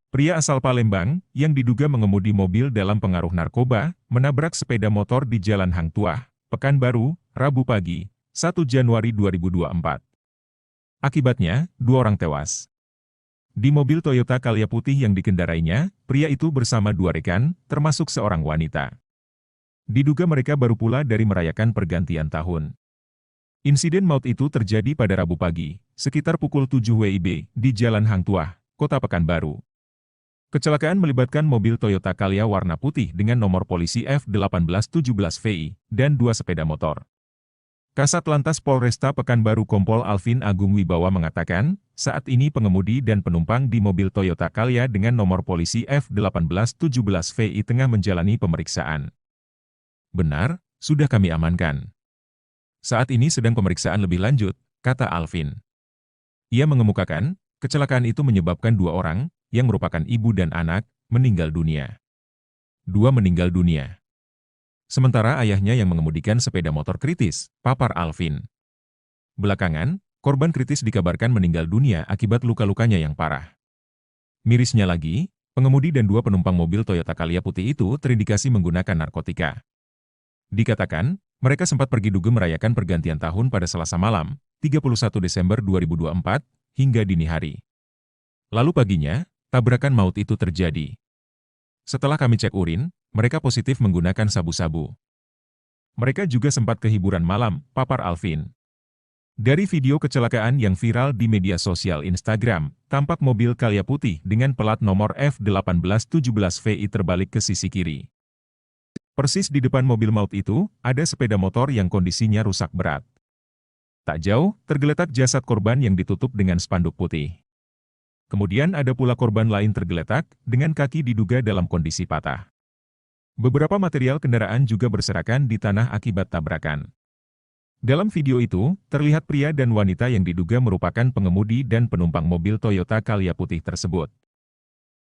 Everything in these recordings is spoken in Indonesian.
Pria asal Palembang, yang diduga mengemudi mobil dalam pengaruh narkoba, menabrak sepeda motor di Jalan Hang Tuah, Pekanbaru, Rabu pagi, 1 Januari 2024. Akibatnya, 2 orang tewas. Di mobil Toyota Calya putih yang dikendarainya, pria itu bersama 2 rekan, termasuk seorang wanita. Diduga mereka baru pula dari merayakan pergantian tahun. Insiden maut itu terjadi pada Rabu pagi, sekitar pukul 7 WIB, di Jalan Hang Tuah, Kota Pekanbaru. Kecelakaan melibatkan mobil Toyota Calya warna putih dengan nomor polisi F1817VI dan 2 sepeda motor. Kasat Lantas Polresta Pekanbaru Kompol Alvin Agung Wibawa mengatakan, saat ini pengemudi dan penumpang di mobil Toyota Calya dengan nomor polisi F1817VI tengah menjalani pemeriksaan. Benar, sudah kami amankan. Saat ini sedang pemeriksaan lebih lanjut, kata Alvin. Ia mengemukakan, kecelakaan itu menyebabkan 2 orang, yang merupakan ibu dan anak, meninggal dunia. 2 meninggal dunia. Sementara ayahnya yang mengemudikan sepeda motor kritis, papar Alvin. Belakangan, korban kritis dikabarkan meninggal dunia akibat luka-lukanya yang parah. Mirisnya lagi, pengemudi dan 2 penumpang mobil Toyota Calya putih itu terindikasi menggunakan narkotika. Dikatakan, mereka sempat pergi dugem merayakan pergantian tahun pada Selasa malam, 31 Desember 2024, hingga dini hari. Lalu paginya, tabrakan maut itu terjadi. Setelah kami cek urin, mereka positif menggunakan sabu-sabu. Mereka juga sempat ke hiburan malam, papar Alvin. Dari video kecelakaan yang viral di media sosial Instagram, tampak mobil Calya putih dengan plat nomor F1817VI terbalik ke sisi kiri. Persis di depan mobil maut itu, ada sepeda motor yang kondisinya rusak berat. Tak jauh, tergeletak jasad korban yang ditutup dengan spanduk putih. Kemudian ada pula korban lain tergeletak, dengan kaki diduga dalam kondisi patah. Beberapa material kendaraan juga berserakan di tanah akibat tabrakan. Dalam video itu, terlihat pria dan wanita yang diduga merupakan pengemudi dan penumpang mobil Toyota Calya putih tersebut.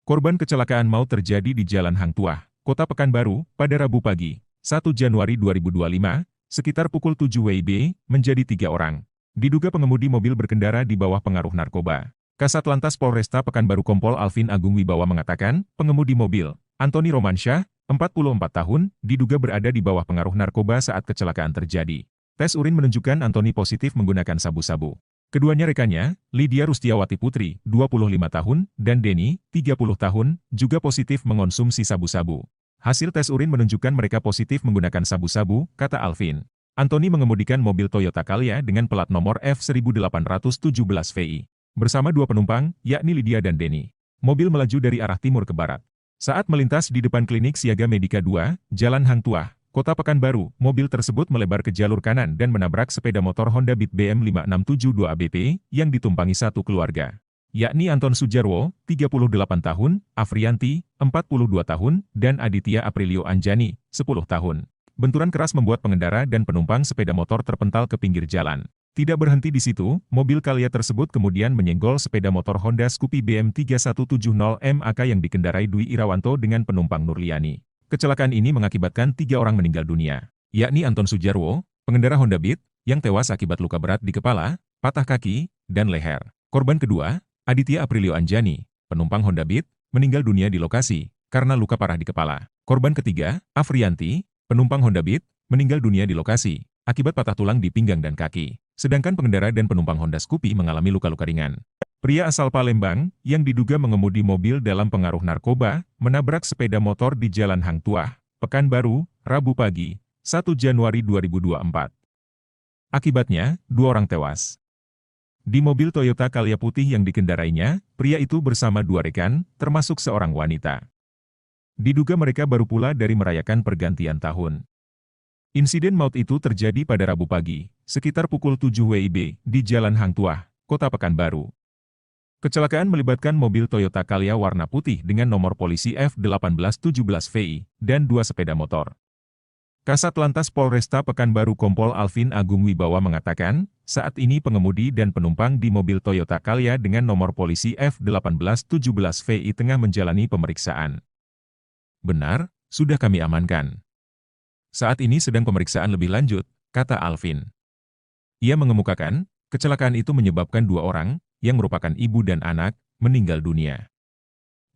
Korban kecelakaan maut terjadi di Jalan Hang Tuah, Kota Pekanbaru, pada Rabu pagi, 1 Januari 2025, sekitar pukul 7 WIB, menjadi 3 orang. Diduga pengemudi mobil berkendara di bawah pengaruh narkoba. Kasat Lantas Polresta Pekanbaru Kompol Alvin Agung Wibawa mengatakan, pengemudi mobil, Antoni Romansyah, 44 tahun, diduga berada di bawah pengaruh narkoba saat kecelakaan terjadi. Tes urin menunjukkan Antoni positif menggunakan sabu-sabu. Keduanya rekannya, Lydia Rustiawati Putri, 25 tahun, dan Denny, 30 tahun, juga positif mengonsumsi sabu-sabu. Hasil tes urin menunjukkan mereka positif menggunakan sabu-sabu, kata Alvin. Antoni mengemudikan mobil Toyota Calya dengan plat nomor F1817VI. Bersama 2 penumpang, yakni Lydia dan Denny. Mobil melaju dari arah timur ke barat. Saat melintas di depan klinik Siaga Medika 2, Jalan Hang Tuah, Kota Pekanbaru, mobil tersebut melebar ke jalur kanan dan menabrak sepeda motor Honda Beat BM5672 ABP yang ditumpangi satu keluarga, yakni Anton Sujarwo, 38 tahun, Afrianti, 42 tahun, dan Aditya Aprilio Anjani, 10 tahun. Benturan keras membuat pengendara dan penumpang sepeda motor terpental ke pinggir jalan. Tidak berhenti di situ, mobil Calya tersebut kemudian menyenggol sepeda motor Honda Scoopy BM3170 MAK yang dikendarai Dwi Irawanto dengan penumpang Nurliani. Kecelakaan ini mengakibatkan 3 orang meninggal dunia, yakni Anton Sujarwo, pengendara Honda Beat, yang tewas akibat luka berat di kepala, patah kaki, dan leher. Korban kedua, Aditya Aprilio Anjani, penumpang Honda Beat, meninggal dunia di lokasi, karena luka parah di kepala. Korban ketiga, Afrianti, penumpang Honda Beat, meninggal dunia di lokasi, akibat patah tulang di pinggang dan kaki. Sedangkan pengendara dan penumpang Honda Scoopy mengalami luka-luka ringan. Pria asal Palembang, yang diduga mengemudi mobil dalam pengaruh narkoba, menabrak sepeda motor di Jalan Hang Tuah, Pekanbaru, Rabu pagi, 1 Januari 2024. Akibatnya, 2 orang tewas. Di mobil Toyota Calya putih yang dikendarainya, pria itu bersama 2 rekan, termasuk seorang wanita. Diduga mereka baru pula dari merayakan pergantian tahun. Insiden maut itu terjadi pada Rabu pagi, sekitar pukul 7 WIB, di Jalan Hang Tuah, Kota Pekanbaru. Kecelakaan melibatkan mobil Toyota Calya warna putih dengan nomor polisi F1817VI dan 2 sepeda motor. Kasat Lantas Polresta Pekanbaru Kompol Alvin Agung Wibawa mengatakan, saat ini pengemudi dan penumpang di mobil Toyota Calya dengan nomor polisi F1817VI tengah menjalani pemeriksaan. Benar, sudah kami amankan. Saat ini sedang pemeriksaan lebih lanjut, kata Alvin. Ia mengemukakan, kecelakaan itu menyebabkan 2 orang, yang merupakan ibu dan anak, meninggal dunia.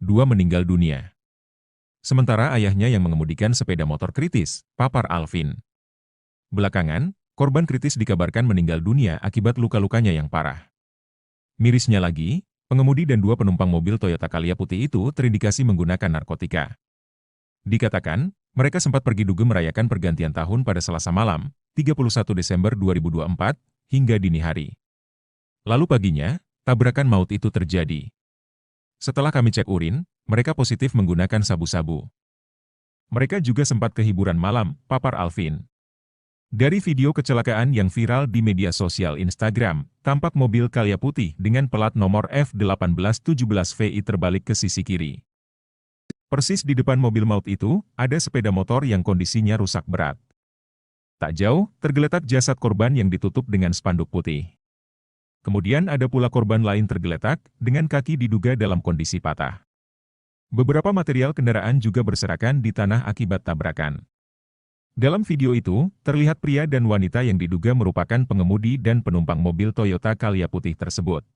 2 meninggal dunia. Sementara ayahnya yang mengemudikan sepeda motor kritis, papar Alvin. Belakangan, korban kritis dikabarkan meninggal dunia akibat luka-lukanya yang parah. Mirisnya lagi, pengemudi dan 2 penumpang mobil Toyota Calya putih itu terindikasi menggunakan narkotika. Dikatakan, mereka sempat pergi dugem merayakan pergantian tahun pada Selasa malam, 31 Desember 2024, hingga dini hari. Lalu paginya, tabrakan maut itu terjadi. Setelah kami cek urin, mereka positif menggunakan sabu-sabu. Mereka juga sempat ke hiburan malam, papar Alvin. Dari video kecelakaan yang viral di media sosial Instagram, tampak mobil Calya putih dengan plat nomor F1817VI terbalik ke sisi kiri. Persis di depan mobil maut itu, ada sepeda motor yang kondisinya rusak berat. Tak jauh, tergeletak jasad korban yang ditutup dengan spanduk putih. Kemudian ada pula korban lain tergeletak, dengan kaki diduga dalam kondisi patah. Beberapa material kendaraan juga berserakan di tanah akibat tabrakan. Dalam video itu, terlihat pria dan wanita yang diduga merupakan pengemudi dan penumpang mobil Toyota Calya putih tersebut.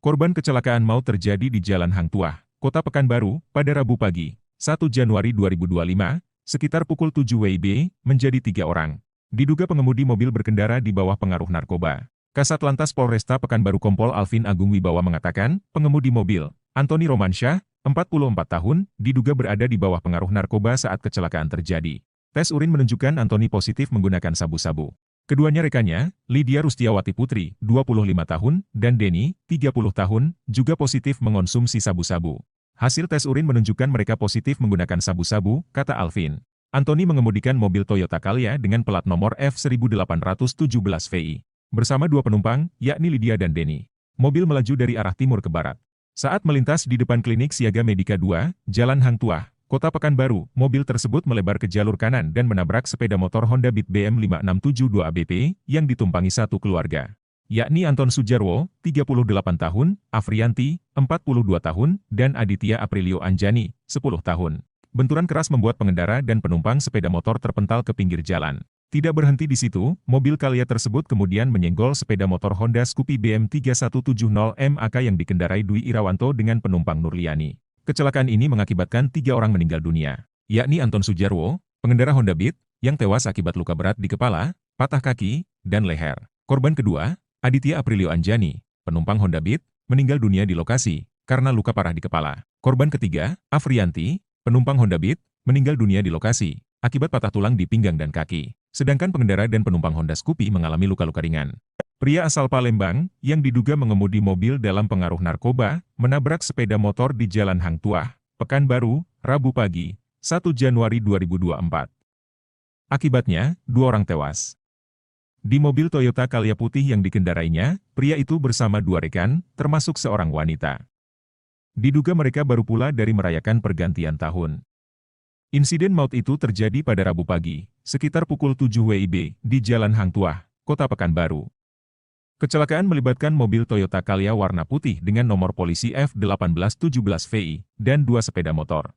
Korban kecelakaan maut terjadi di Jalan Hang Tuah, Kota Pekanbaru, pada Rabu pagi, 1 Januari 2025, sekitar pukul 7 WIB, menjadi 3 orang. Diduga pengemudi mobil berkendara di bawah pengaruh narkoba. Kasat Lantas Polresta Pekanbaru Kompol Alvin Agung Wibawa mengatakan, pengemudi mobil, Antoni Romansyah, 44 tahun, diduga berada di bawah pengaruh narkoba saat kecelakaan terjadi. Tes urin menunjukkan Antoni positif menggunakan sabu-sabu. Keduanya rekannya, Lydia Rustiawati Putri, 25 tahun, dan Denny, 30 tahun, juga positif mengonsumsi sabu-sabu. Hasil tes urin menunjukkan mereka positif menggunakan sabu-sabu, kata Alvin. Antoni mengemudikan mobil Toyota Calya dengan plat nomor F1817VI. Bersama 2 penumpang, yakni Lydia dan Denny. Mobil melaju dari arah timur ke barat. Saat melintas di depan klinik Siaga Medika 2, Jalan Hang Tuah, Kota Pekanbaru, mobil tersebut melebar ke jalur kanan dan menabrak sepeda motor Honda Beat BM 5672 ABP yang ditumpangi satu keluarga. Yakni Anton Sujarwo, 38 tahun, Afrianti, 42 tahun, dan Aditya Aprilio Anjani, 10 tahun. Benturan keras membuat pengendara dan penumpang sepeda motor terpental ke pinggir jalan. Tidak berhenti di situ, mobil Calya tersebut kemudian menyenggol sepeda motor Honda Scoopy BM 3170 MAK yang dikendarai Dwi Irawanto dengan penumpang Nurliani. Kecelakaan ini mengakibatkan 3 orang meninggal dunia, yakni Anton Sujarwo, pengendara Honda Beat, yang tewas akibat luka berat di kepala, patah kaki, dan leher. Korban kedua, Aditya Aprilio Anjani, penumpang Honda Beat, meninggal dunia di lokasi, karena luka parah di kepala. Korban ketiga, Afrianti, penumpang Honda Beat, meninggal dunia di lokasi, akibat patah tulang di pinggang dan kaki. Sedangkan pengendara dan penumpang Honda Scoopy mengalami luka-luka ringan. Pria asal Palembang, yang diduga mengemudi mobil dalam pengaruh narkoba, menabrak sepeda motor di Jalan Hang Tuah, Pekanbaru, Rabu pagi, 1 Januari 2024. Akibatnya, 2 orang tewas. Di mobil Toyota Calya putih yang dikendarainya, pria itu bersama 2 rekan, termasuk seorang wanita. Diduga mereka baru pula dari merayakan pergantian tahun. Insiden maut itu terjadi pada Rabu pagi, sekitar pukul 7 WIB, di Jalan Hang Tuah, Kota Pekanbaru. Kecelakaan melibatkan mobil Toyota Calya warna putih dengan nomor polisi F1817VI, dan 2 sepeda motor.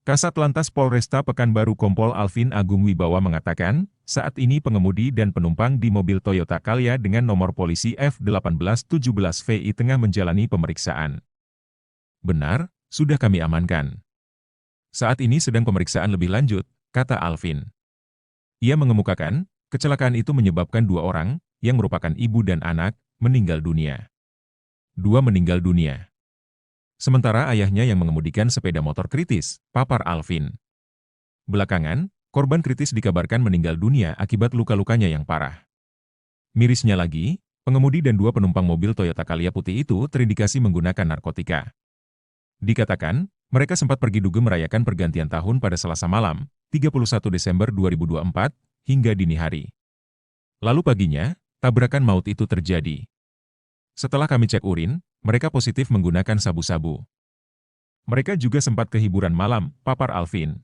Kasat Lantas Polresta Pekanbaru Kompol Alvin Agung Wibawa mengatakan, saat ini pengemudi dan penumpang di mobil Toyota Calya dengan nomor polisi F1817VI tengah menjalani pemeriksaan. Benar, sudah kami amankan. Saat ini sedang pemeriksaan lebih lanjut, kata Alvin. Ia mengemukakan, kecelakaan itu menyebabkan 2 orang, yang merupakan ibu dan anak, meninggal dunia. 2 meninggal dunia. Sementara ayahnya yang mengemudikan sepeda motor kritis, papar Alvin. Belakangan, korban kritis dikabarkan meninggal dunia akibat luka-lukanya yang parah. Mirisnya lagi, pengemudi dan 2 penumpang mobil Toyota Calya putih itu terindikasi menggunakan narkotika. Dikatakan, mereka sempat pergi dugem merayakan pergantian tahun pada Selasa malam, 31 Desember 2024, hingga dini hari. Lalu paginya, tabrakan maut itu terjadi. Setelah kami cek urin, mereka positif menggunakan sabu-sabu. Mereka juga sempat ke hiburan malam, papar Alvin.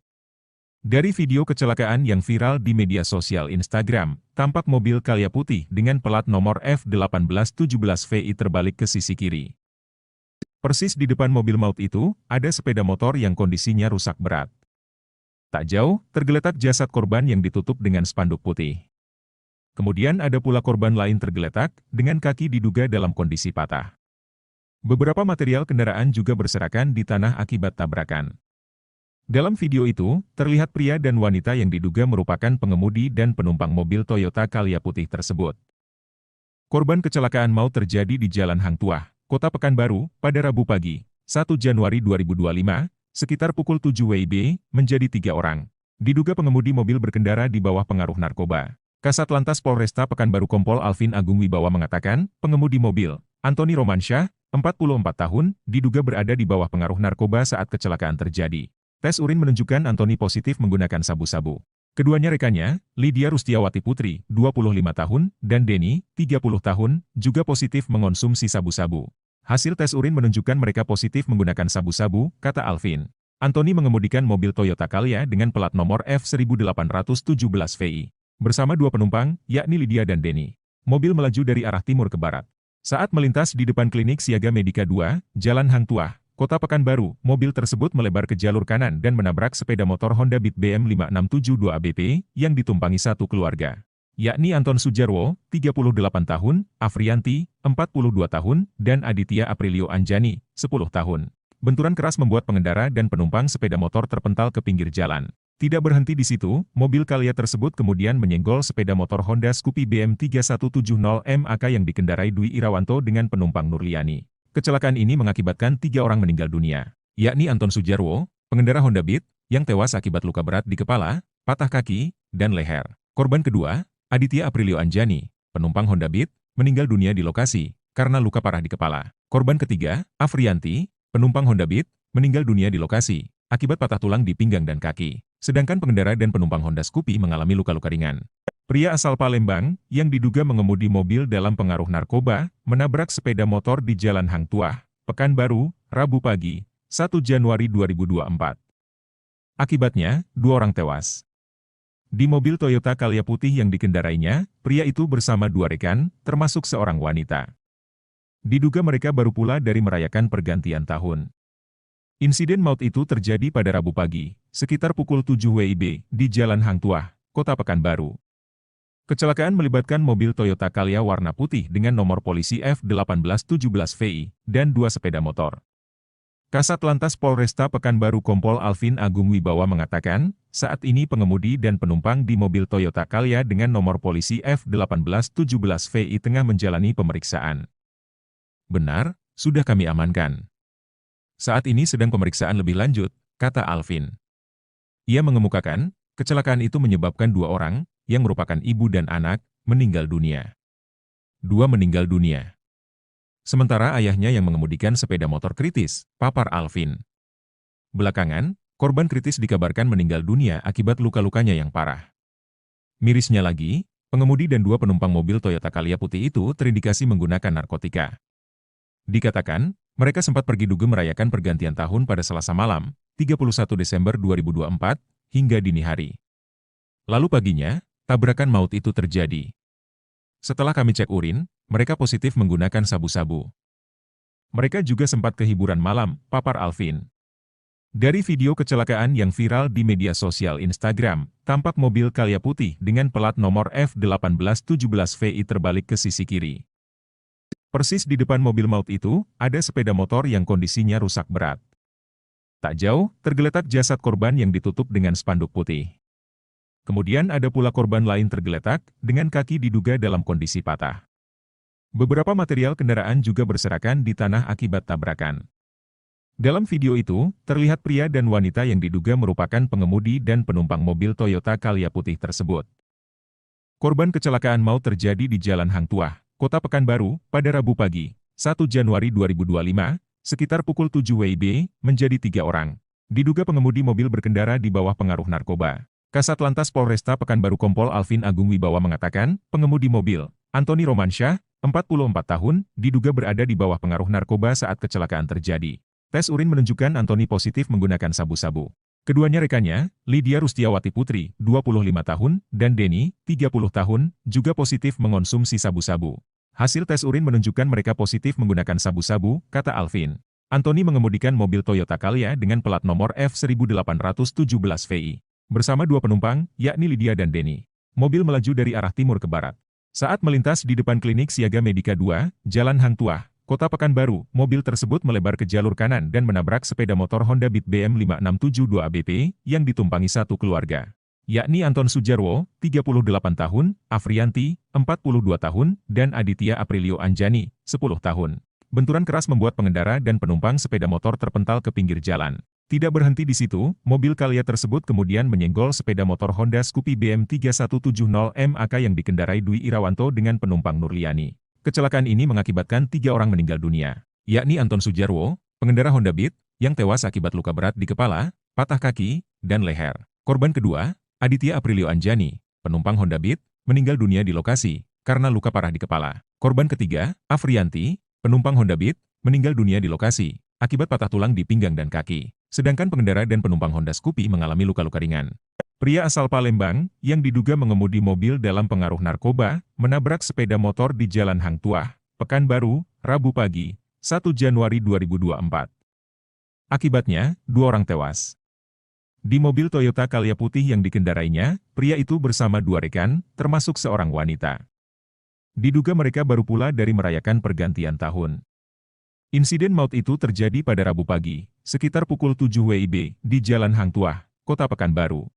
Dari video kecelakaan yang viral di media sosial Instagram, tampak mobil Calya putih dengan plat nomor F1817VI terbalik ke sisi kiri. Persis di depan mobil maut itu, ada sepeda motor yang kondisinya rusak berat. Tak jauh, tergeletak jasad korban yang ditutup dengan spanduk putih. Kemudian ada pula korban lain tergeletak, dengan kaki diduga dalam kondisi patah. Beberapa material kendaraan juga berserakan di tanah akibat tabrakan. Dalam video itu, terlihat pria dan wanita yang diduga merupakan pengemudi dan penumpang mobil Toyota Calya putih tersebut. Korban kecelakaan maut terjadi di Jalan Hang Tuah, Kota Pekanbaru, pada Rabu pagi, 1 Januari 2025, sekitar pukul 7 WIB, menjadi 3 orang. Diduga pengemudi mobil berkendara di bawah pengaruh narkoba. Kasat Lantas Polresta Pekanbaru Kompol Alvin Agung Wibawa mengatakan, pengemudi mobil, Antoni Romansyah, 44 tahun, diduga berada di bawah pengaruh narkoba saat kecelakaan terjadi. Tes urin menunjukkan Antoni positif menggunakan sabu-sabu. Keduanya rekannya, Lydia Rustiawati Putri, 25 tahun, dan Denny, 30 tahun, juga positif mengonsumsi sabu-sabu. Hasil tes urin menunjukkan mereka positif menggunakan sabu-sabu, kata Alvin. Antoni mengemudikan mobil Toyota Calya dengan plat nomor F1817VI. Bersama 2 penumpang, yakni Lydia dan Denny. Mobil melaju dari arah timur ke barat. Saat melintas di depan klinik Siaga Medika 2, Jalan Hang Tuah, Kota Pekanbaru, mobil tersebut melebar ke jalur kanan dan menabrak sepeda motor Honda Beat BM 5672 ABP yang ditumpangi satu keluarga, yakni Anton Sujarwo, 38 tahun, Afrianti, 42 tahun, dan Aditya Aprilio Anjani, 10 tahun. Benturan keras membuat pengendara dan penumpang sepeda motor terpental ke pinggir jalan. Tidak berhenti di situ, mobil Calya tersebut kemudian menyenggol sepeda motor Honda Scoopy BM 3170 MAK yang dikendarai Dwi Irawanto dengan penumpang Nurliani. Kecelakaan ini mengakibatkan 3 orang meninggal dunia, yakni Anton Sujarwo, pengendara Honda Beat, yang tewas akibat luka berat di kepala, patah kaki, dan leher. Korban kedua, Aditya Aprilio Anjani, penumpang Honda Beat, meninggal dunia di lokasi, karena luka parah di kepala. Korban ketiga, Afrianti, penumpang Honda Beat, meninggal dunia di lokasi, akibat patah tulang di pinggang dan kaki. Sedangkan pengendara dan penumpang Honda Scoopy mengalami luka-luka ringan. Pria asal Palembang, yang diduga mengemudi mobil dalam pengaruh narkoba, menabrak sepeda motor di Jalan Hang Tuah, Pekanbaru, Rabu pagi, 1 Januari 2024. Akibatnya, 2 orang tewas. Di mobil Toyota Calya putih yang dikendarainya, pria itu bersama 2 rekan, termasuk seorang wanita. Diduga mereka baru pula dari merayakan pergantian tahun. Insiden maut itu terjadi pada Rabu pagi, sekitar pukul 7 WIB, di Jalan Hang Tuah, Kota Pekanbaru. Kecelakaan melibatkan mobil Toyota Calya warna putih dengan nomor polisi F1817VI, dan 2 sepeda motor. Kasat Lantas Polresta Pekanbaru Kompol Alvin Agung Wibawa mengatakan, saat ini pengemudi dan penumpang di mobil Toyota Calya dengan nomor polisi F1817VI tengah menjalani pemeriksaan. Benar, sudah kami amankan. Saat ini sedang pemeriksaan lebih lanjut, kata Alvin. Ia mengemukakan, kecelakaan itu menyebabkan 2 orang, yang merupakan ibu dan anak, meninggal dunia. 2 meninggal dunia. Sementara ayahnya yang mengemudikan sepeda motor kritis, papar Alvin. Belakangan, korban kritis dikabarkan meninggal dunia akibat luka-lukanya yang parah. Mirisnya lagi, pengemudi dan 2 penumpang mobil Toyota Calya putih itu terindikasi menggunakan narkotika. Dikatakan, mereka sempat pergi dugem merayakan pergantian tahun pada Selasa malam, 31 Desember 2024, hingga dini hari. Lalu paginya, tabrakan maut itu terjadi. Setelah kami cek urin, mereka positif menggunakan sabu-sabu. Mereka juga sempat ke hiburan malam, papar Alvin. Dari video kecelakaan yang viral di media sosial Instagram, tampak mobil Calya putih dengan plat nomor F1817VI terbalik ke sisi kiri. Persis di depan mobil maut itu, ada sepeda motor yang kondisinya rusak berat. Tak jauh, tergeletak jasad korban yang ditutup dengan spanduk putih. Kemudian ada pula korban lain tergeletak, dengan kaki diduga dalam kondisi patah. Beberapa material kendaraan juga berserakan di tanah akibat tabrakan. Dalam video itu, terlihat pria dan wanita yang diduga merupakan pengemudi dan penumpang mobil Toyota Calya putih tersebut. Korban kecelakaan maut terjadi di Jalan Hang Tuah, Kota Pekanbaru, pada Rabu pagi, 1 Januari 2025, sekitar pukul 7 WIB, menjadi 3 orang. Diduga pengemudi mobil berkendara di bawah pengaruh narkoba. Kasat Lantas Polresta Pekanbaru Kompol Alvin Agung Wibawa mengatakan, pengemudi mobil, Antoni Romansyah, 44 tahun, diduga berada di bawah pengaruh narkoba saat kecelakaan terjadi. Tes urin menunjukkan Antoni positif menggunakan sabu-sabu. Keduanya rekannya, Lydia Rustiawati Putri, 25 tahun, dan Denny, 30 tahun, juga positif mengonsumsi sabu-sabu. Hasil tes urin menunjukkan mereka positif menggunakan sabu-sabu, kata Alvin. Antoni mengemudikan mobil Toyota Calya dengan plat nomor F1817VI. Bersama 2 penumpang, yakni Lydia dan Denny. Mobil melaju dari arah timur ke barat. Saat melintas di depan klinik Siaga Medika 2, Jalan Hang Tuah, Kota Pekanbaru. Mobil tersebut melebar ke jalur kanan dan menabrak sepeda motor Honda Beat BM 5672 ABP yang ditumpangi satu keluarga, yakni Anton Sujarwo, 38 tahun, Afrianti, 42 tahun, dan Aditya Aprilio Anjani, 10 tahun. Benturan keras membuat pengendara dan penumpang sepeda motor terpental ke pinggir jalan. Tidak berhenti di situ, mobil Calya tersebut kemudian menyenggol sepeda motor Honda Scoopy BM 3170 MAK yang dikendarai Dwi Irawanto dengan penumpang Nurliani. Kecelakaan ini mengakibatkan 3 orang meninggal dunia, yakni Anton Sujarwo, pengendara Honda Beat, yang tewas akibat luka berat di kepala, patah kaki, dan leher. Korban kedua, Aditya Aprilio Anjani, penumpang Honda Beat, meninggal dunia di lokasi karena luka parah di kepala. Korban ketiga, Afrianti, penumpang Honda Beat, meninggal dunia di lokasi akibat patah tulang di pinggang dan kaki. Sedangkan pengendara dan penumpang Honda Scoopy mengalami luka-luka ringan. Pria asal Palembang, yang diduga mengemudi mobil dalam pengaruh narkoba, menabrak sepeda motor di Jalan Hang Tuah, Pekanbaru, Rabu pagi, 1 Januari 2024. Akibatnya, 2 orang tewas. Di mobil Toyota Calya putih yang dikendarainya, pria itu bersama 2 rekan, termasuk seorang wanita. Diduga mereka baru pula dari merayakan pergantian tahun. Insiden maut itu terjadi pada Rabu pagi, sekitar pukul 7 WIB, di Jalan Hang Tuah, Kota Pekanbaru.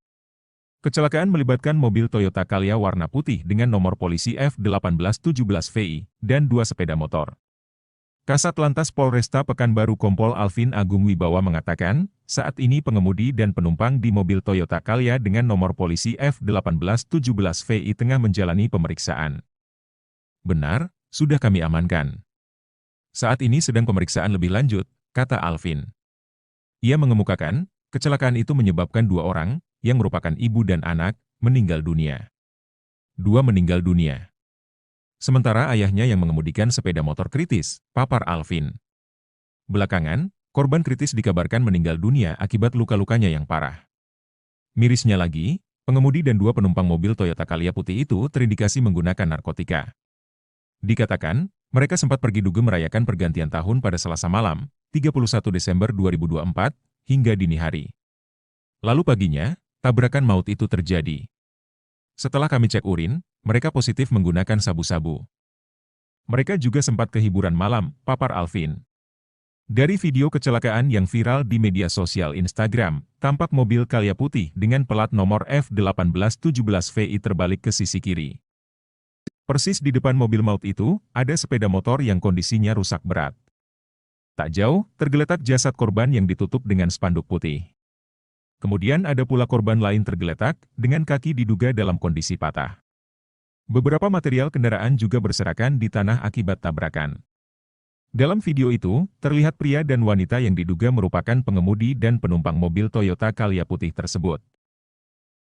Kecelakaan melibatkan mobil Toyota Calya warna putih dengan nomor polisi F1817VI, dan 2 sepeda motor. Kasat Lantas Polresta Pekanbaru Kompol Alvin Agung Wibawa mengatakan, saat ini pengemudi dan penumpang di mobil Toyota Calya dengan nomor polisi F1817VI tengah menjalani pemeriksaan. Benar, sudah kami amankan. Saat ini sedang pemeriksaan lebih lanjut, kata Alvin. Ia mengemukakan, kecelakaan itu menyebabkan 2 orang, yang merupakan ibu dan anak, meninggal dunia. 2 meninggal dunia. Sementara ayahnya yang mengemudikan sepeda motor kritis, papar Alvin. Belakangan, korban kritis dikabarkan meninggal dunia akibat luka-lukanya yang parah. Mirisnya lagi, pengemudi dan 2 penumpang mobil Toyota Calya putih itu terindikasi menggunakan narkotika. Dikatakan, mereka sempat pergi dugem merayakan pergantian tahun pada Selasa malam, 31 Desember 2024, hingga dini hari. Lalu paginya, tabrakan maut itu terjadi. Setelah kami cek urin, mereka positif menggunakan sabu-sabu. Mereka juga sempat ke hiburan malam, papar Alvin. Dari video kecelakaan yang viral di media sosial Instagram, tampak mobil Calya putih dengan plat nomor F1817VI terbalik ke sisi kiri. Persis di depan mobil maut itu, ada sepeda motor yang kondisinya rusak berat. Tak jauh, tergeletak jasad korban yang ditutup dengan spanduk putih. Kemudian ada pula korban lain tergeletak, dengan kaki diduga dalam kondisi patah. Beberapa material kendaraan juga berserakan di tanah akibat tabrakan. Dalam video itu, terlihat pria dan wanita yang diduga merupakan pengemudi dan penumpang mobil Toyota Calya putih tersebut.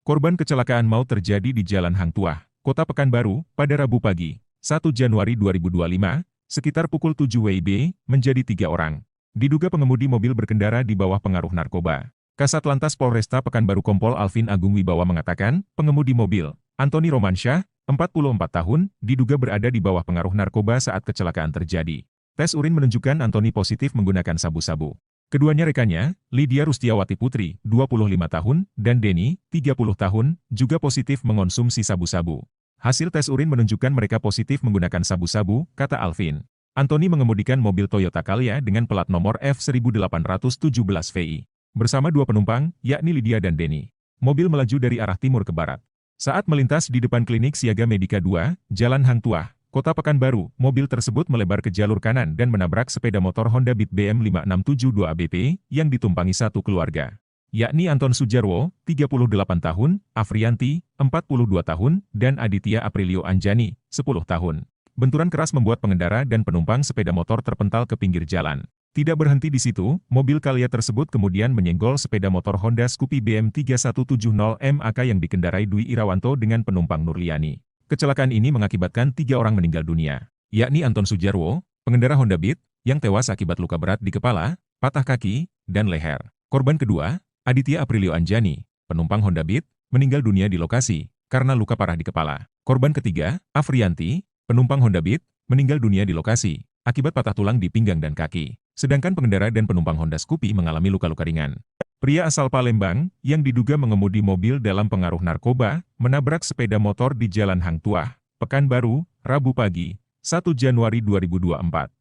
Korban kecelakaan maut terjadi di Jalan Hang Tuah, Kota Pekanbaru, pada Rabu pagi, 1 Januari 2025, sekitar pukul 7 WIB, menjadi 3 orang. Diduga pengemudi mobil berkendara di bawah pengaruh narkoba. Kasat Lantas Polresta Pekanbaru Kompol Alvin Agung Wibawa mengatakan, pengemudi mobil, Antoni Romansyah, 44 tahun, diduga berada di bawah pengaruh narkoba saat kecelakaan terjadi. Tes urin menunjukkan Antoni positif menggunakan sabu-sabu. Keduanya rekannya, Lydia Rustiawati Putri, 25 tahun, dan Denny, 30 tahun, juga positif mengonsumsi sabu-sabu. Hasil tes urin menunjukkan mereka positif menggunakan sabu-sabu, kata Alvin. Antoni mengemudikan mobil Toyota Calya dengan plat nomor F1817VI. Bersama 2 penumpang, yakni Lydia dan Denny. Mobil melaju dari arah timur ke barat. Saat melintas di depan klinik Siaga Medika 2, Jalan Hang Tuah, Kota Pekanbaru, mobil tersebut melebar ke jalur kanan dan menabrak sepeda motor Honda Beat BM 5672 ABP yang ditumpangi satu keluarga, yakni Anton Sujarwo, 38 tahun, Afrianti, 42 tahun, dan Aditya Aprilio Anjani, 10 tahun. Benturan keras membuat pengendara dan penumpang sepeda motor terpental ke pinggir jalan. Tidak berhenti di situ, mobil Calya tersebut kemudian menyenggol sepeda motor Honda Scoopy BM 3170 MAK yang dikendarai Dwi Irawanto dengan penumpang Nurliani. Kecelakaan ini mengakibatkan 3 orang meninggal dunia, yakni Anton Sujarwo, pengendara Honda Beat, yang tewas akibat luka berat di kepala, patah kaki, dan leher. Korban kedua, Aditya Aprilio Anjani, penumpang Honda Beat, meninggal dunia di lokasi karena luka parah di kepala. Korban ketiga, Afrianti, penumpang Honda Beat, meninggal dunia di lokasi akibat patah tulang di pinggang dan kaki. Sedangkan pengendara dan penumpang Honda Scoopy mengalami luka-luka ringan. Pria asal Palembang, yang diduga mengemudi mobil dalam pengaruh narkoba, menabrak sepeda motor di Jalan Hang Tuah, Pekanbaru, Rabu pagi, 1 Januari 2024.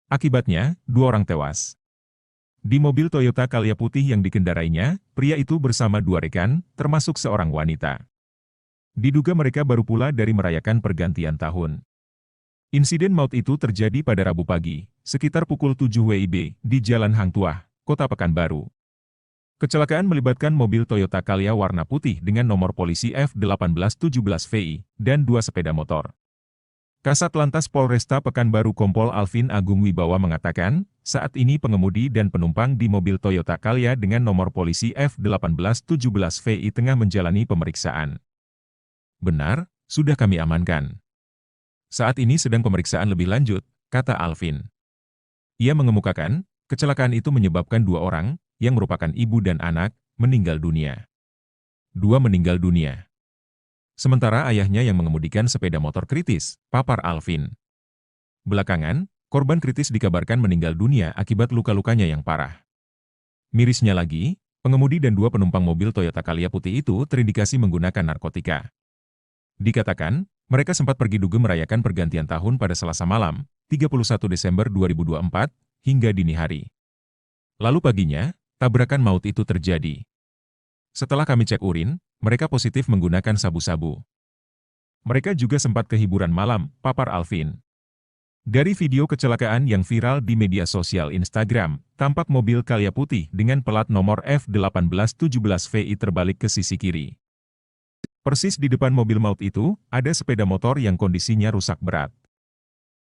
Akibatnya, 2 orang tewas. Di mobil Toyota Calya putih yang dikendarainya, pria itu bersama 2 rekan, termasuk seorang wanita. Diduga mereka baru pula dari merayakan pergantian tahun. Insiden maut itu terjadi pada Rabu pagi, sekitar pukul 7 WIB, di Jalan Hang Tuah, Kota Pekanbaru. Kecelakaan melibatkan mobil Toyota Calya warna putih dengan nomor polisi F1817VI, dan 2 sepeda motor. Kasat Lantas Polresta Pekanbaru Kompol Alvin Agung Wibawa mengatakan, saat ini pengemudi dan penumpang di mobil Toyota Calya dengan nomor polisi F1817VI tengah menjalani pemeriksaan. Benar, sudah kami amankan. Saat ini sedang pemeriksaan lebih lanjut, kata Alvin. Ia mengemukakan, kecelakaan itu menyebabkan 2 orang, yang merupakan ibu dan anak, meninggal dunia. 2 meninggal dunia. Sementara ayahnya yang mengemudikan sepeda motor kritis, papar Alvin. Belakangan, korban kritis dikabarkan meninggal dunia akibat luka-lukanya yang parah. Mirisnya lagi, pengemudi dan 2 penumpang mobil Toyota Calya putih itu terindikasi menggunakan narkotika. Dikatakan, mereka sempat pergi dugem merayakan pergantian tahun pada Selasa malam, 31 Desember 2024, hingga dini hari. Lalu paginya, tabrakan maut itu terjadi. Setelah kami cek urin, mereka positif menggunakan sabu-sabu. Mereka juga sempat ke hiburan malam, papar Alvin. Dari video kecelakaan yang viral di media sosial Instagram, tampak mobil Calya putih dengan plat nomor F1817VI terbalik ke sisi kiri. Persis di depan mobil maut itu, ada sepeda motor yang kondisinya rusak berat.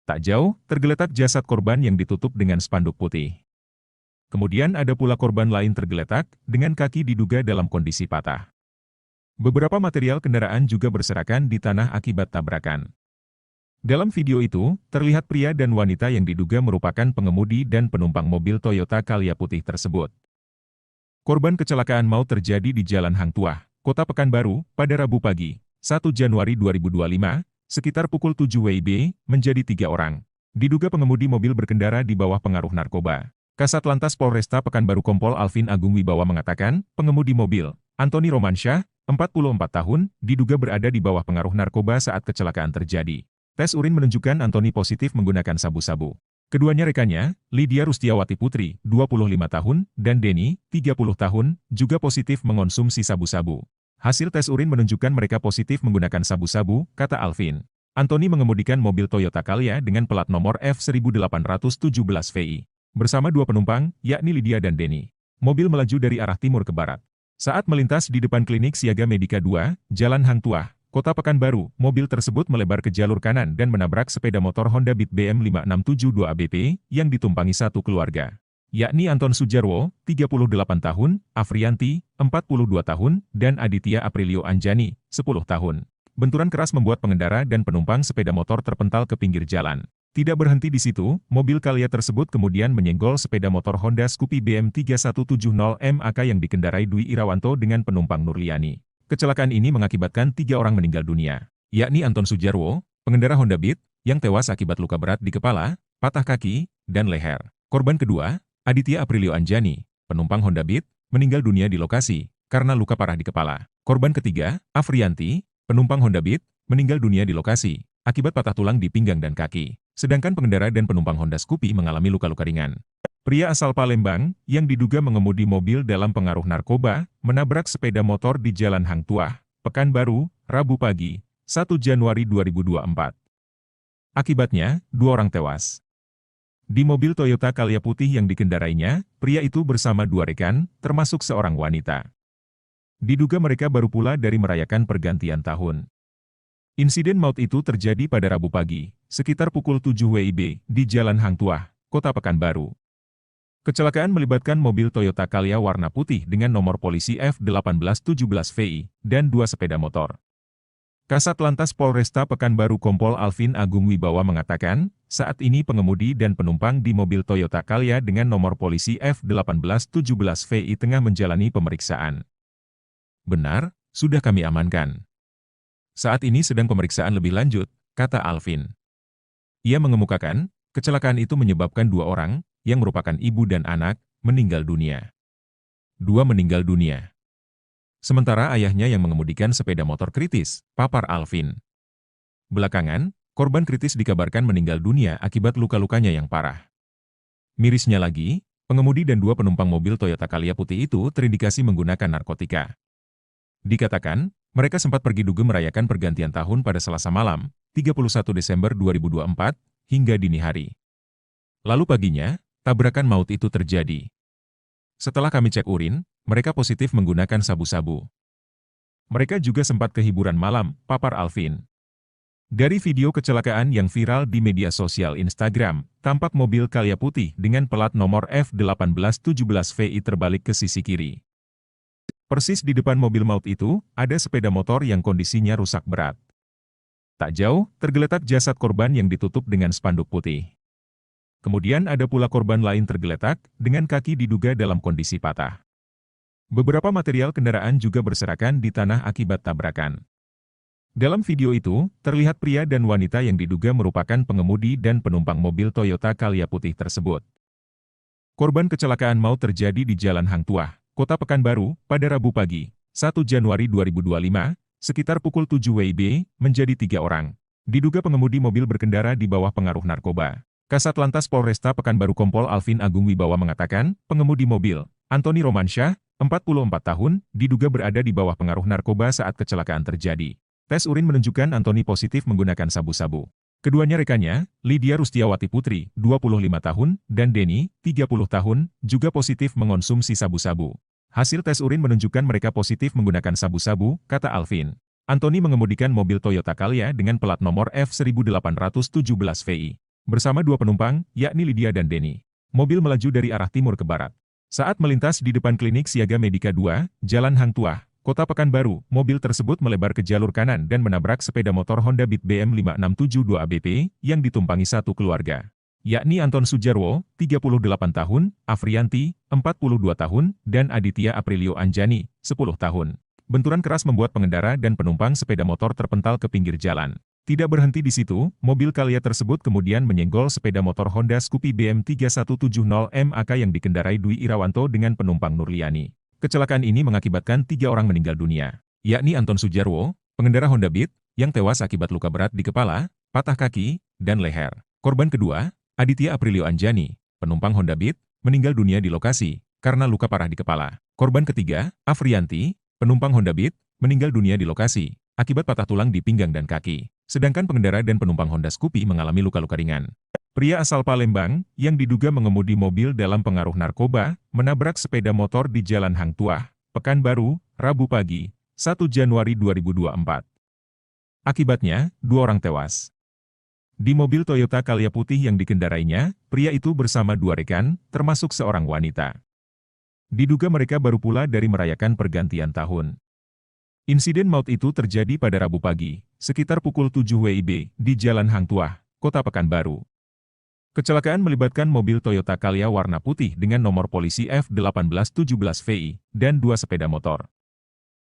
Tak jauh, tergeletak jasad korban yang ditutup dengan spanduk putih. Kemudian ada pula korban lain tergeletak, dengan kaki diduga dalam kondisi patah. Beberapa material kendaraan juga berserakan di tanah akibat tabrakan. Dalam video itu, terlihat pria dan wanita yang diduga merupakan pengemudi dan penumpang mobil Toyota Calya putih tersebut. Korban kecelakaan maut terjadi di Jalan Hang Tuah, Kota Pekanbaru, pada Rabu pagi, 1 Januari 2025, sekitar pukul 7 WIB, menjadi 3 orang. Diduga pengemudi mobil berkendara di bawah pengaruh narkoba. Kasat Lantas Polresta Pekanbaru Kompol Alvin Agung Wibawa mengatakan, pengemudi mobil, Antoni Romansyah, 44 tahun, diduga berada di bawah pengaruh narkoba saat kecelakaan terjadi. Tes urin menunjukkan Antoni positif menggunakan sabu-sabu. Keduanya rekannya, Lydia Rustiawati Putri, 25 tahun, dan Denny, 30 tahun, juga positif mengonsumsi sabu-sabu. Hasil tes urin menunjukkan mereka positif menggunakan sabu-sabu, kata Alvin. Antoni mengemudikan mobil Toyota Calya dengan plat nomor F1817VI. Bersama 2 penumpang, yakni Lydia dan Denny. Mobil melaju dari arah timur ke barat. Saat melintas di depan klinik Siaga Medika 2, Jalan Hang Tuah, Kota Pekanbaru, mobil tersebut melebar ke jalur kanan dan menabrak sepeda motor Honda Beat BM 5672 ABP yang ditumpangi satu keluarga. Yakni Anton Sujarwo, 38 tahun, Afrianti, 42 tahun, dan Aditya Aprilio Anjani, 10 tahun. Benturan keras membuat pengendara dan penumpang sepeda motor terpental ke pinggir jalan. Tidak berhenti di situ, mobil Calya tersebut kemudian menyenggol sepeda motor Honda Scoopy BM 3170 MAK yang dikendarai Dwi Irawanto dengan penumpang Nurliani. Kecelakaan ini mengakibatkan 3 orang meninggal dunia, yakni Anton Sujarwo, pengendara Honda Beat, yang tewas akibat luka berat di kepala, patah kaki, dan leher. Korban kedua, Aditya Aprilio Anjani, penumpang Honda Beat, meninggal dunia di lokasi, karena luka parah di kepala. Korban ketiga, Afrianti, penumpang Honda Beat, meninggal dunia di lokasi, akibat patah tulang di pinggang dan kaki. Sedangkan pengendara dan penumpang Honda Scoopy mengalami luka-luka ringan. Pria asal Palembang, yang diduga mengemudi mobil dalam pengaruh narkoba, menabrak sepeda motor di Jalan Hang Tuah, Pekanbaru, Rabu pagi, 1 Januari 2024. Akibatnya, 2 orang tewas. Di mobil Toyota Calya putih yang dikendarainya, pria itu bersama 2 rekan, termasuk seorang wanita. Diduga mereka baru pula dari merayakan pergantian tahun. Insiden maut itu terjadi pada Rabu pagi, sekitar pukul 7 WIB, di Jalan Hang Tuah, Kota Pekanbaru. Kecelakaan melibatkan mobil Toyota Calya warna putih dengan nomor polisi F1817VI, dan 2 sepeda motor. Kasat Lantas Polresta Pekanbaru Kompol Alvin Agung Wibawa mengatakan, saat ini pengemudi dan penumpang di mobil Toyota Calya dengan nomor polisi F1817VI tengah menjalani pemeriksaan. Benar, sudah kami amankan. Saat ini sedang pemeriksaan lebih lanjut, kata Alvin. Ia mengemukakan, kecelakaan itu menyebabkan 2 orang, yang merupakan ibu dan anak, meninggal dunia. 2 meninggal dunia. Sementara ayahnya yang mengemudikan sepeda motor kritis, papar Alvin. Belakangan, korban kritis dikabarkan meninggal dunia akibat luka-lukanya yang parah. Mirisnya lagi, pengemudi dan dua penumpang mobil Toyota Calya putih itu terindikasi menggunakan narkotika. Dikatakan, mereka sempat pergi dugem merayakan pergantian tahun pada Selasa malam, 31 Desember 2024, hingga dini hari. Lalu paginya, tabrakan maut itu terjadi. Setelah kami cek urin, mereka positif menggunakan sabu-sabu. Mereka juga sempat ke hiburan malam, papar Alvin. Dari video kecelakaan yang viral di media sosial Instagram, tampak mobil Calya putih dengan plat nomor F1817VI terbalik ke sisi kiri. Persis di depan mobil maut itu, ada sepeda motor yang kondisinya rusak berat. Tak jauh, tergeletak jasad korban yang ditutup dengan spanduk putih. Kemudian ada pula korban lain tergeletak, dengan kaki diduga dalam kondisi patah. Beberapa material kendaraan juga berserakan di tanah akibat tabrakan. Dalam video itu, terlihat pria dan wanita yang diduga merupakan pengemudi dan penumpang mobil Toyota Calya putih tersebut. Korban kecelakaan maut terjadi di Jalan Hang Tuah, Kota Pekanbaru, pada Rabu pagi, 1 Januari 2025, sekitar pukul 7 WIB, menjadi 3 orang. Diduga pengemudi mobil berkendara di bawah pengaruh narkoba. Kasat Lantas Polresta Pekanbaru Kompol Alvin Agung Wibawa mengatakan, pengemudi mobil, Antoni Romansyah, 44 tahun, diduga berada di bawah pengaruh narkoba saat kecelakaan terjadi. Tes urin menunjukkan Antoni positif menggunakan sabu-sabu. Keduanya rekannya, Lydia Rustiawati Putri, 25 tahun, dan Denny, 30 tahun, juga positif mengonsumsi sabu-sabu. Hasil tes urin menunjukkan mereka positif menggunakan sabu-sabu, kata Alvin. Antoni mengemudikan mobil Toyota Calya dengan plat nomor F1817VI. Bersama dua penumpang, yakni Lydia dan Denny. Mobil melaju dari arah timur ke barat. Saat melintas di depan klinik Siaga Medika 2, Jalan Hang Tuah, Kota Pekanbaru, mobil tersebut melebar ke jalur kanan dan menabrak sepeda motor Honda Beat BM 5672 ABP yang ditumpangi satu keluarga. Yakni Anton Sujarwo, 38 tahun, Afrianti, 42 tahun, dan Aditya Aprilio Anjani, 10 tahun. Benturan keras membuat pengendara dan penumpang sepeda motor terpental ke pinggir jalan. Tidak berhenti di situ, mobil Calya tersebut kemudian menyenggol sepeda motor Honda Scoopy BM 3170 MAK yang dikendarai Dwi Irawanto dengan penumpang Nurliani. Kecelakaan ini mengakibatkan 3 orang meninggal dunia, yakni Anton Sujarwo, pengendara Honda Beat, yang tewas akibat luka berat di kepala, patah kaki, dan leher. Korban kedua, Aditya Aprilio Anjani, penumpang Honda Beat, meninggal dunia di lokasi, karena luka parah di kepala. Korban ketiga, Afrianti, penumpang Honda Beat, meninggal dunia di lokasi, akibat patah tulang di pinggang dan kaki. Sedangkan pengendara dan penumpang Honda Scoopy mengalami luka-luka ringan. Pria asal Palembang, yang diduga mengemudi mobil dalam pengaruh narkoba, menabrak sepeda motor di Jalan Hang Tuah, Pekanbaru, Rabu pagi, 1 Januari 2024. Akibatnya, 2 orang tewas. Di mobil Toyota Calya putih yang dikendarainya, pria itu bersama 2 rekan, termasuk seorang wanita. Diduga mereka baru pula dari merayakan pergantian tahun. Insiden maut itu terjadi pada Rabu pagi, sekitar pukul 7 WIB, di Jalan Hang Tuah, Kota Pekanbaru. Kecelakaan melibatkan mobil Toyota Calya warna putih dengan nomor polisi F1817VI, dan 2 sepeda motor.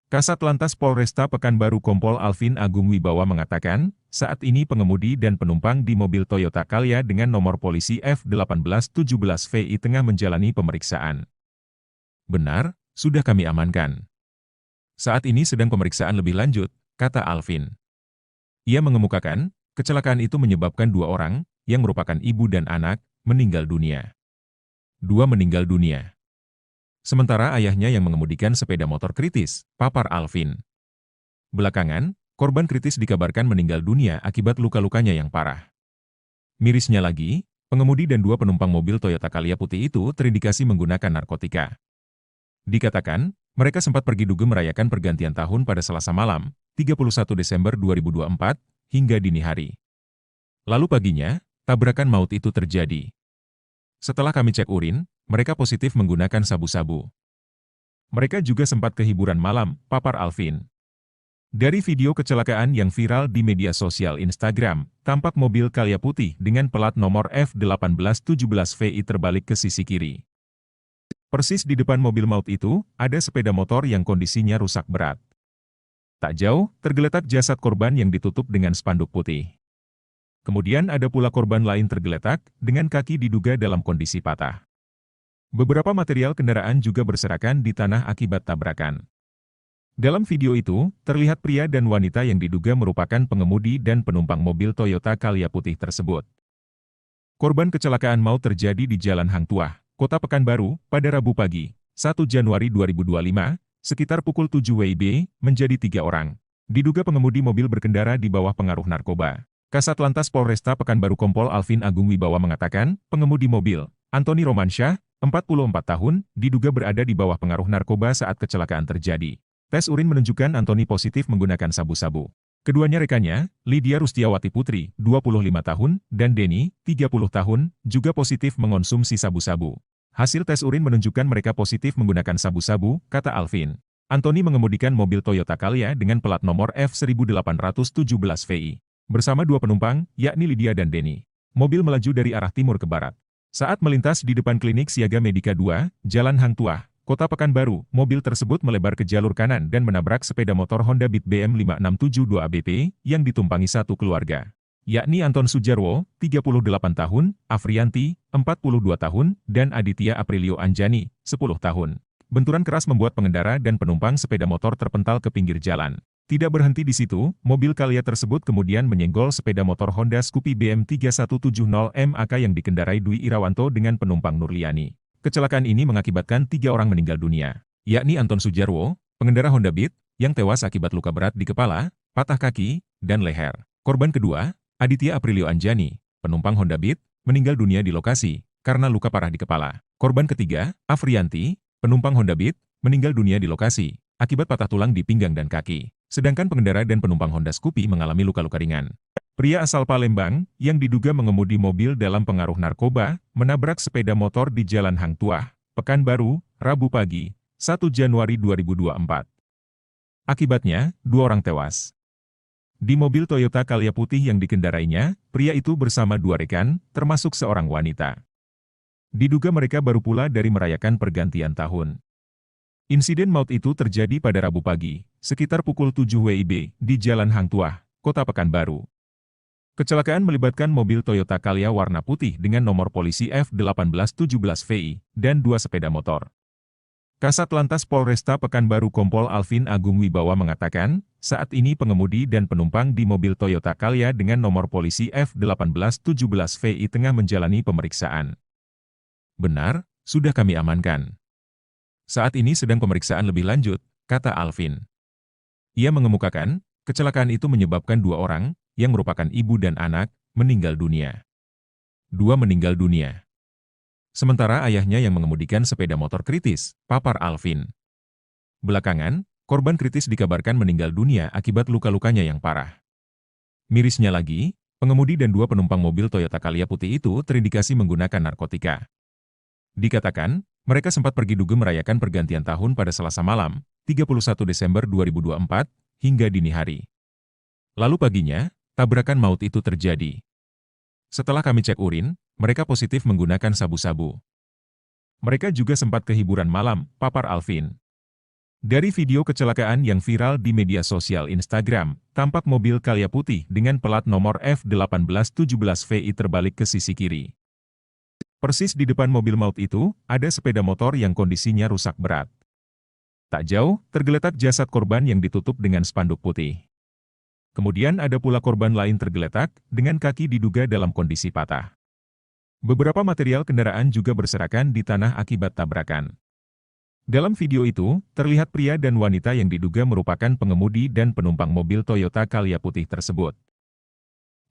Kasat Lantas Polresta Pekanbaru Kompol Alvin Agung Wibawa mengatakan, saat ini pengemudi dan penumpang di mobil Toyota Calya dengan nomor polisi F1817VI tengah menjalani pemeriksaan. Benar, sudah kami amankan. Saat ini sedang pemeriksaan lebih lanjut, kata Alvin. Ia mengemukakan, kecelakaan itu menyebabkan 2 orang, yang merupakan ibu dan anak, meninggal dunia. 2 meninggal dunia. Sementara ayahnya yang mengemudikan sepeda motor kritis, papar Alvin. Belakangan, korban kritis dikabarkan meninggal dunia akibat luka-lukanya yang parah. Mirisnya lagi, pengemudi dan 2 penumpang mobil Toyota Calya putih itu terindikasi menggunakan narkotika. Dikatakan, mereka sempat pergi dugem merayakan pergantian tahun pada Selasa malam, 31 Desember 2024, hingga dini hari. Lalu paginya, tabrakan maut itu terjadi. Setelah kami cek urin, mereka positif menggunakan sabu-sabu. Mereka juga sempat ke hiburan malam, papar Alvin. Dari video kecelakaan yang viral di media sosial Instagram, tampak mobil Calya putih dengan plat nomor F1817VI terbalik ke sisi kiri. Persis di depan mobil maut itu, ada sepeda motor yang kondisinya rusak berat. Tak jauh, tergeletak jasad korban yang ditutup dengan spanduk putih. Kemudian ada pula korban lain tergeletak, dengan kaki diduga dalam kondisi patah. Beberapa material kendaraan juga berserakan di tanah akibat tabrakan. Dalam video itu, terlihat pria dan wanita yang diduga merupakan pengemudi dan penumpang mobil Toyota Calya putih tersebut. Korban kecelakaan maut terjadi di Jalan Hang Tuah, Kota Pekanbaru, pada Rabu pagi, 1 Januari 2025, sekitar pukul 7 WIB, menjadi 3 orang. Diduga pengemudi mobil berkendara di bawah pengaruh narkoba. Kasat Lantas Polresta Pekanbaru Kompol Alvin Agung Wibawa mengatakan, pengemudi mobil, Antoni Romansyah, 44 tahun, diduga berada di bawah pengaruh narkoba saat kecelakaan terjadi. Tes urin menunjukkan Antoni positif menggunakan sabu-sabu. Keduanya rekannya, Lydia Rustiawati Putri, 25 tahun, dan Denny, 30 tahun, juga positif mengonsumsi sabu-sabu. Hasil tes urin menunjukkan mereka positif menggunakan sabu-sabu, kata Alvin. Antoni mengemudikan mobil Toyota Calya dengan plat nomor F1817VI. Bersama 2 penumpang, yakni Lydia dan Denny. Mobil melaju dari arah timur ke barat. Saat melintas di depan klinik Siaga Medika 2, Jalan Hang Tuah, Kota Pekanbaru, mobil tersebut melebar ke jalur kanan dan menabrak sepeda motor Honda Beat BM 5672 ABP yang ditumpangi satu keluarga, yakni Anton Sujarwo, 38 tahun, Afrianti, 42 tahun, dan Aditya Aprilio Anjani, 10 tahun. Benturan keras membuat pengendara dan penumpang sepeda motor terpental ke pinggir jalan. Tidak berhenti di situ, mobil Calya tersebut kemudian menyenggol sepeda motor Honda Scoopy BM 3170 MAK yang dikendarai Dwi Irawanto dengan penumpang Nurliani. Kecelakaan ini mengakibatkan 3 orang meninggal dunia, yakni Anton Sujarwo, pengendara Honda Beat, yang tewas akibat luka berat di kepala, patah kaki, dan leher. Korban kedua, Aditya Aprilio Anjani, penumpang Honda Beat, meninggal dunia di lokasi, karena luka parah di kepala. Korban ketiga, Afrianti, penumpang Honda Beat, meninggal dunia di lokasi, akibat patah tulang di pinggang dan kaki. Sedangkan pengendara dan penumpang Honda Scoopy mengalami luka-luka ringan. Pria asal Palembang, yang diduga mengemudi mobil dalam pengaruh narkoba, menabrak sepeda motor di Jalan Hang Tuah, Pekanbaru, Rabu pagi, 1 Januari 2024. Akibatnya, 2 orang tewas. Di mobil Toyota Calya putih yang dikendarainya, pria itu bersama 2 rekan, termasuk seorang wanita. Diduga mereka baru pula dari merayakan pergantian tahun. Insiden maut itu terjadi pada Rabu pagi, sekitar pukul 7 WIB, di Jalan Hang Tuah, Kota Pekanbaru. Kecelakaan melibatkan mobil Toyota Calya warna putih dengan nomor polisi F1817VI, dan 2 sepeda motor. Kasat Lantas Polresta Pekanbaru Kompol Alvin Agung Wibawa mengatakan, saat ini pengemudi dan penumpang di mobil Toyota Calya dengan nomor polisi F1817VI tengah menjalani pemeriksaan. Benar, sudah kami amankan. Saat ini sedang pemeriksaan lebih lanjut, kata Alvin. Ia mengemukakan, kecelakaan itu menyebabkan 2 orang, yang merupakan ibu dan anak, meninggal dunia. 2 meninggal dunia. Sementara ayahnya yang mengemudikan sepeda motor kritis, papar Alvin. Belakangan, korban kritis dikabarkan meninggal dunia akibat luka-lukanya yang parah. Mirisnya lagi, pengemudi dan 2 penumpang mobil Toyota Calya putih itu terindikasi menggunakan narkotika. Dikatakan, mereka sempat pergi dugem merayakan pergantian tahun pada Selasa malam, 31 Desember 2024, hingga dini hari. Lalu paginya, tabrakan maut itu terjadi. Setelah kami cek urin, mereka positif menggunakan sabu-sabu. Mereka juga sempat ke hiburan malam, papar Alvin. Dari video kecelakaan yang viral di media sosial Instagram, tampak mobil Calya putih dengan plat nomor F1817VI terbalik ke sisi kiri. Persis di depan mobil maut itu, ada sepeda motor yang kondisinya rusak berat. Tak jauh, tergeletak jasad korban yang ditutup dengan spanduk putih. Kemudian ada pula korban lain tergeletak, dengan kaki diduga dalam kondisi patah. Beberapa material kendaraan juga berserakan di tanah akibat tabrakan. Dalam video itu, terlihat pria dan wanita yang diduga merupakan pengemudi dan penumpang mobil Toyota Calya putih tersebut.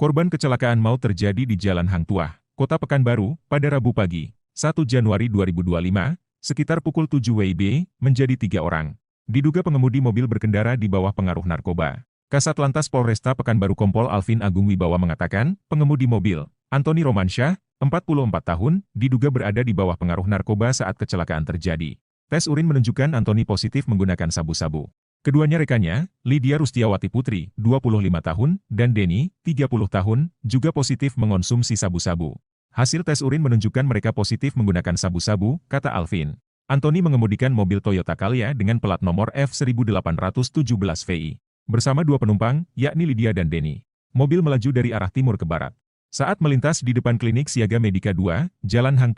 Korban kecelakaan maut terjadi di Jalan Hang Tuah, Kota Pekanbaru, pada Rabu pagi, 1 Januari 2025, sekitar pukul 7 WIB, menjadi 3 orang. Diduga pengemudi mobil berkendara di bawah pengaruh narkoba. Kasat Lantas Polresta Pekanbaru Kompol Alvin Agung Wibawa mengatakan, pengemudi mobil, Antoni Romansyah, 44 tahun, diduga berada di bawah pengaruh narkoba saat kecelakaan terjadi. Tes urin menunjukkan Antoni positif menggunakan sabu-sabu. Keduanya rekannya, Lydia Rustiawati Putri, 25 tahun, dan Denny, 30 tahun, juga positif mengonsumsi sabu-sabu. Hasil tes urin menunjukkan mereka positif menggunakan sabu-sabu, kata Alvin. Antoni mengemudikan mobil Toyota Calya dengan plat nomor F1817VI. Bersama 2 penumpang, yakni Lydia dan Denny. Mobil melaju dari arah timur ke barat. Saat melintas di depan klinik Siaga Medika 2, Jalan Hang